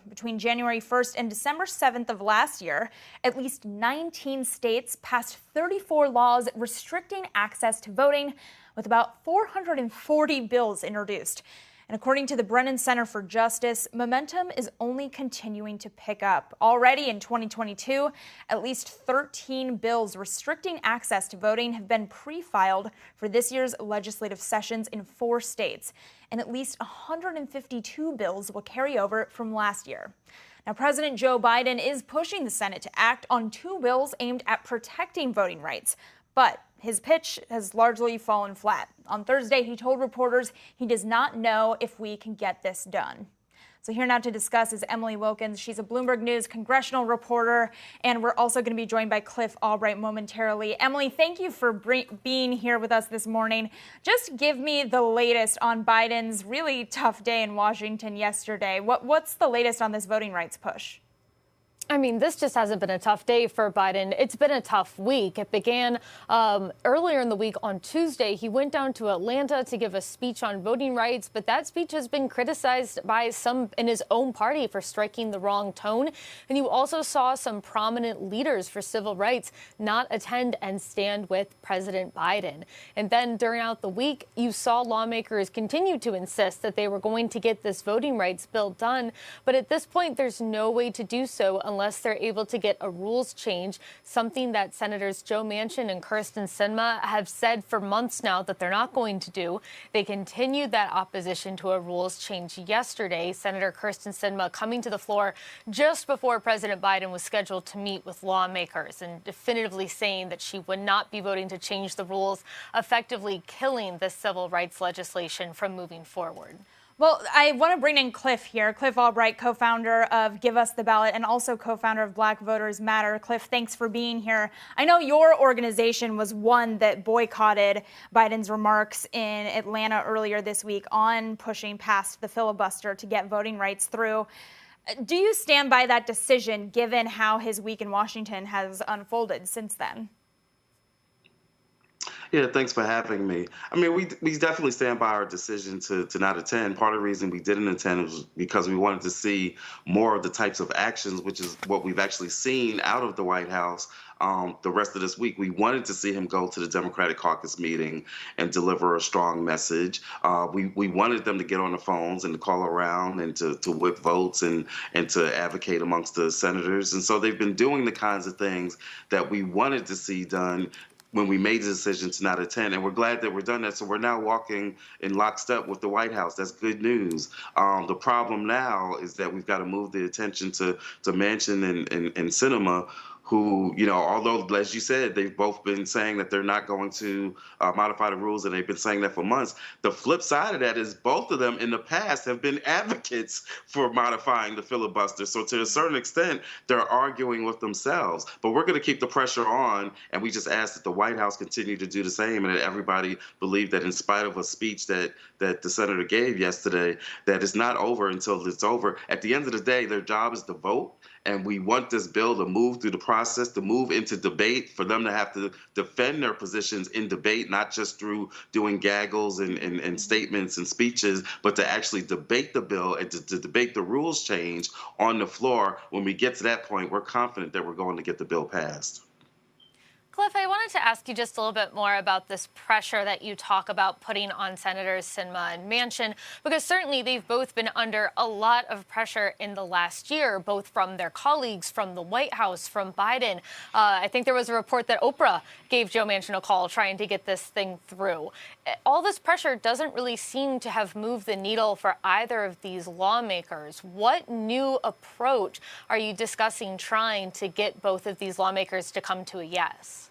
Between January 1st and December 7th of last year, at least 19 states passed 34 laws restricting access to voting, with about 440 bills introduced. And according to the Brennan Center for Justice, momentum is only continuing to pick up. Already in 2022, at least 13 bills restricting access to voting have been pre-filed for this year's legislative sessions in 4 states. And at least 152 bills will carry over from last year. Now, President Joe Biden is pushing the Senate to act on 2 bills aimed at protecting voting rights. But his pitch has largely fallen flat. On Thursday, he told reporters he does not know if we can get this done. So here now to discuss is Emily Wilkins. She's a Bloomberg News congressional reporter, and we're also going to be joined by Cliff Albright momentarily. Emily, thank you for being here with us this morning. Just give me the latest on Biden's really tough day in Washington yesterday. What's the latest on this voting rights push? I mean, this just hasn't been a tough day for Biden. It's been a tough week. It began earlier in the week on Tuesday. He went down to Atlanta to give a speech on voting rights, but that speech has been criticized by some in his own party for striking the wrong tone. And you also saw some prominent leaders for civil rights not attend and stand with President Biden. And then during the week, you saw lawmakers continue to insist that they were going to get this voting rights bill done. But at this point, there's no way to do so unless they're able to get a rules change, something that Senators Joe Manchin and Kyrsten Sinema have said for months now that they're not going to do. They continued that opposition to a rules change yesterday. Senator Kyrsten Sinema coming to the floor just before President Biden was scheduled to meet with lawmakers and definitively saying that she would not be voting to change the rules, effectively killing this civil rights legislation from moving forward. Well, I want to bring in Cliff here. Cliff Albright, co-founder of Give Us the Ballot and also co-founder of Black Voters Matter. Cliff, thanks for being here. I know your organization was one that boycotted Biden's remarks in Atlanta earlier this week on pushing past the filibuster to get voting rights through. Do you stand by that decision, given how his week in Washington has unfolded since then? Yeah, thanks for having me. I mean, we definitely stand by our decision to not attend. Part of the reason we didn't attend was because we wanted to see more of the types of actions, which is what we've actually seen out of the White House the rest of this week. We wanted to see him go to the Democratic caucus meeting and deliver a strong message. We wanted them to get on the phones and to call around and to whip votes and to advocate amongst the senators. And so they've been doing the kinds of things that we wanted to see done when we made the decision to not attend, and we're glad that we're done that. So we're now walking in lockstep with the White House. That's good news. The problem now is that we've got to move the attention to Manchin and Sinema, who, you know, although, as you said, they've both been saying that they're not going to modify the rules, and they've been saying that for months. The flip side of that is both of them in the past have been advocates for modifying the filibuster. So to a certain extent, they're arguing with themselves. But we're going to keep the pressure on, and we just ask that the White House continue to do the same, and that everybody believe that in spite of a speech that the senator gave yesterday, that it's not over until it's over. At the end of the day, their job is to vote. And we want this bill to move through the process, to move into debate, for them to have to defend their positions in debate, not just through doing gaggles and statements and speeches, but to actually debate the bill and to debate the rules change on the floor. When we get to that point, we're confident that we're going to get the bill passed. Cliff, I wanted to ask you just a little bit more about this pressure that you talk about putting on Senators Sinema and Manchin, because certainly they've both been under a lot of pressure in the last year, both from their colleagues, from the White House, from Biden. I think there was a report that Oprah gave Joe Manchin a call trying to get this thing through. All this pressure doesn't really seem to have moved the needle for either of these lawmakers. What new approach are you discussing trying to get both of these lawmakers to come to a yes?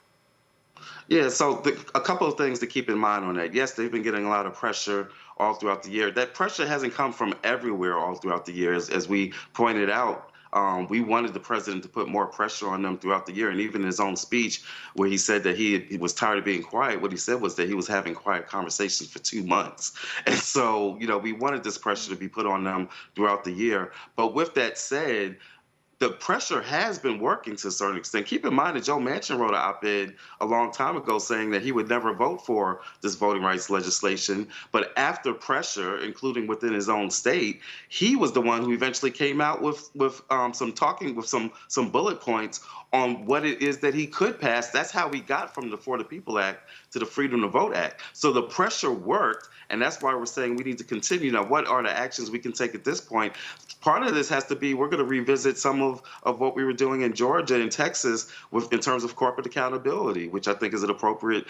Yeah, so a couple of things to keep in mind on that. Yes, they've been getting a lot of pressure all throughout the year. That pressure hasn't come from everywhere all throughout the year. As we pointed out, we wanted the president to put more pressure on them throughout the year. And even in his own speech, where he said that he was tired of being quiet, what he said was that he was having quiet conversations for 2 months. And so, you know, we wanted this pressure to be put on them throughout the year. But with that said, the pressure has been working to a certain extent. Keep in mind that Joe Manchin wrote an op-ed a long time ago saying that he would never vote for this voting rights legislation. But after pressure, including within his own state, he was the one who eventually came out with some bullet points on what it is that he could pass. That's how we got from the For the People Act to the Freedom to Vote Act. So the pressure worked, and that's why we're saying we need to continue. Now, what are the actions we can take at this point? Part of this has to be, we're going to revisit some of what we were doing in Georgia and Texas in terms of corporate accountability, which I think is an appropriate,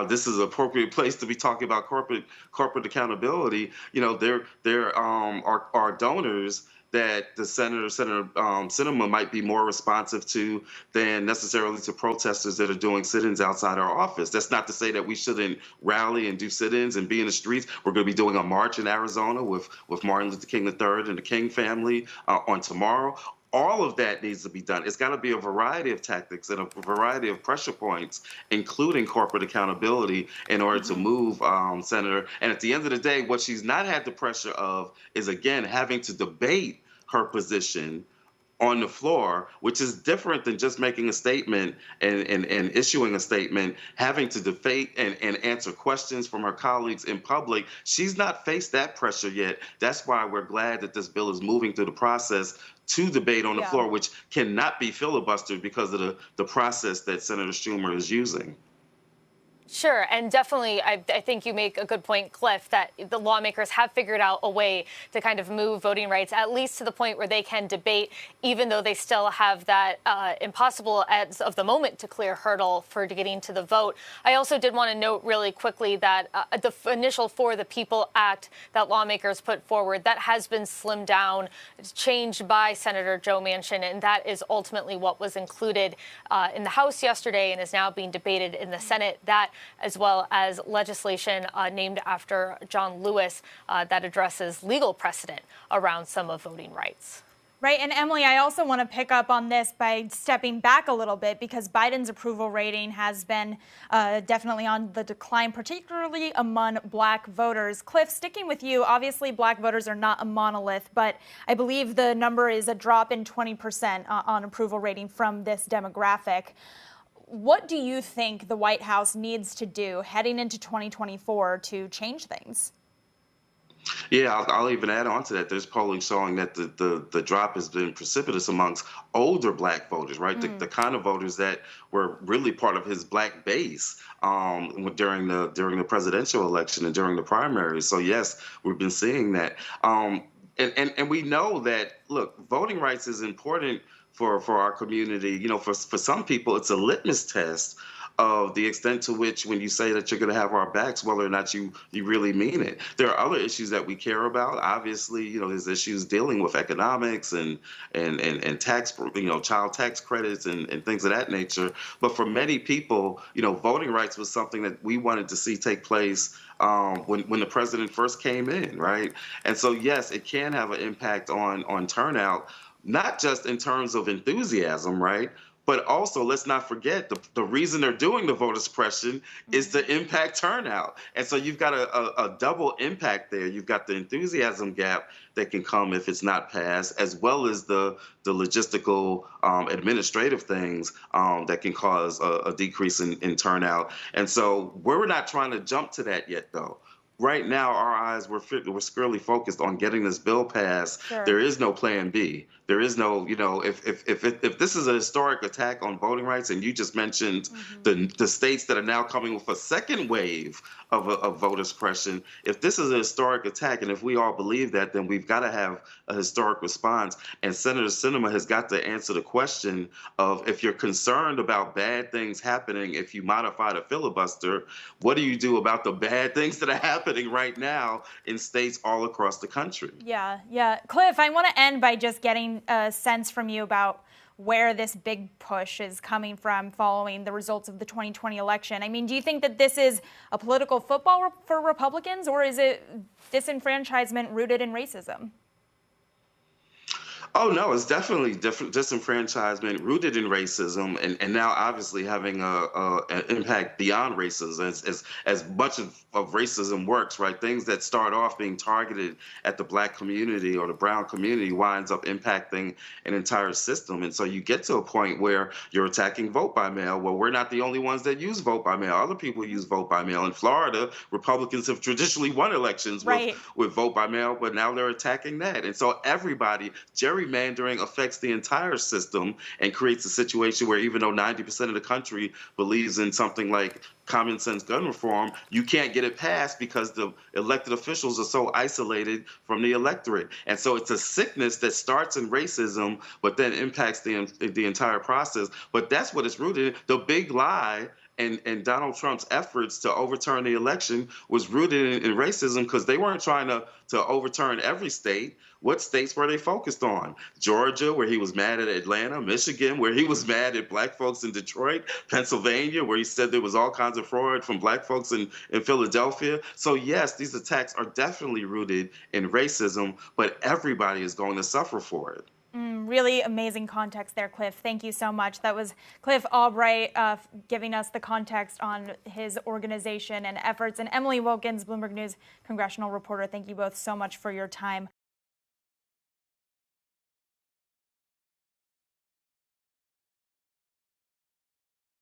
this is an appropriate place to be talking about corporate accountability. You know, there are donors that the Senator Sinema might be more responsive to than necessarily to protesters that are doing sit-ins outside our office. That's not to say that we shouldn't rally and do sit-ins and be in the streets. We're going to be doing a march in Arizona with Martin Luther King III and the King family on tomorrow. All of that needs to be done. It's got to be a variety of tactics and a variety of pressure points, including corporate accountability, in order to move Senator. And at the end of the day, what she's not had the pressure of is, again, having to debate her position on the floor, which is different than just making a statement and issuing a statement, having to debate and answer questions from her colleagues in public. She's not faced that pressure yet. That's why we're glad that this bill is moving through the process to debate on the floor, which cannot be filibustered because of the process that Senator Schumer is using. Sure, and definitely, I think you make a good point, Cliff, that the lawmakers have figured out a way to kind of move voting rights, at least to the point where they can debate, even though they still have that impossible, as of the moment, to clear hurdle for getting to the vote. I also did want to note really quickly that the initial For the People Act that lawmakers put forward, that has been slimmed down, changed by Senator Joe Manchin, and that is ultimately what was included in the House yesterday and is now being debated in the Senate. That, as well as legislation named after John Lewis that addresses legal precedent around some of voting rights. Right. And Emily, I also want to pick up on this by stepping back a little bit, because Biden's approval rating has been definitely on the decline, particularly among black voters. Cliff, sticking with you, obviously black voters are not a monolith, but I believe the number is a drop in 20% on approval rating from this demographic. What do you think the White House needs to do heading into 2024 to change things? Yeah, I'll even add on to that. There's polling showing that the drop has been precipitous amongst older black voters, right? The kind of voters that were really part of his black base during the presidential election and during the primaries. So yes, we've been seeing that. And we know that, look, voting rights is important for our community. You know, for some people, it's a litmus test of the extent to which, when you say that you're going to have our backs, whether or not you really mean it. There are other issues that we care about. Obviously, you know, there's issues dealing with economics and tax, you know, child tax credits and things of that nature. But for many people, you know, voting rights was something that we wanted to see take place when the president first came in, right? And so, yes, it can have an impact on turnout, not just in terms of enthusiasm, right? But also, let's not forget, the reason they're doing the voter suppression is to impact turnout. And so you've got a double impact there. You've got the enthusiasm gap that can come if it's not passed, as well as the logistical administrative things that can cause a decrease in turnout. And so we're not trying to jump to that yet, though. Right now, our eyes we're squarely focused on getting this bill passed. Sure. There is no plan B. There is no, you know, if this is a historic attack on voting rights, and you just mentioned the states that are now coming with a second wave of voter suppression, if this is a historic attack, and if we all believe that, then we've got to have a historic response. And Senator Sinema has got to answer the question of, if you're concerned about bad things happening if you modify the filibuster, what do you do about the bad things that are happening right now in states all across the country? Yeah. Cliff, I want to end by just getting a sense from you about where this big push is coming from following the results of the 2020 election. I mean, do you think that this is a political football for Republicans, or is it disenfranchisement rooted in racism? Oh no, it's definitely different disenfranchisement rooted in racism, and now obviously having an impact beyond racism as much of racism works, right? Things that start off being targeted at the black community or the brown community winds up impacting an entire system. And so you get to a point where you're attacking vote by mail. Well, we're not the only ones that use vote by mail. Other people use vote by mail. In Florida, Republicans have traditionally won elections Right. with vote by mail, but now they're attacking that. And so everybody, gerrymandering affects the entire system and creates a situation where even though 90% of the country believes in something like common sense gun reform, you can't get it passed because the elected officials are so isolated from the electorate. And so it's a sickness that starts in racism, but then impacts the entire process. But that's what it's rooted in. The big lie and Donald Trump's efforts to overturn the election was rooted in racism because they weren't trying to overturn every state. What states were they focused on? Georgia, where he was mad at Atlanta; Michigan, where he was mad at black folks in Detroit; Pennsylvania, where he said there was all kinds of fraud from black folks in Philadelphia. So yes, these attacks are definitely rooted in racism, but everybody is going to suffer for it. Really amazing context there, Cliff. Thank you so much. That was Cliff Albright giving us the context on his organization and efforts. And Emily Wilkins, Bloomberg News congressional reporter, thank you both so much for your time.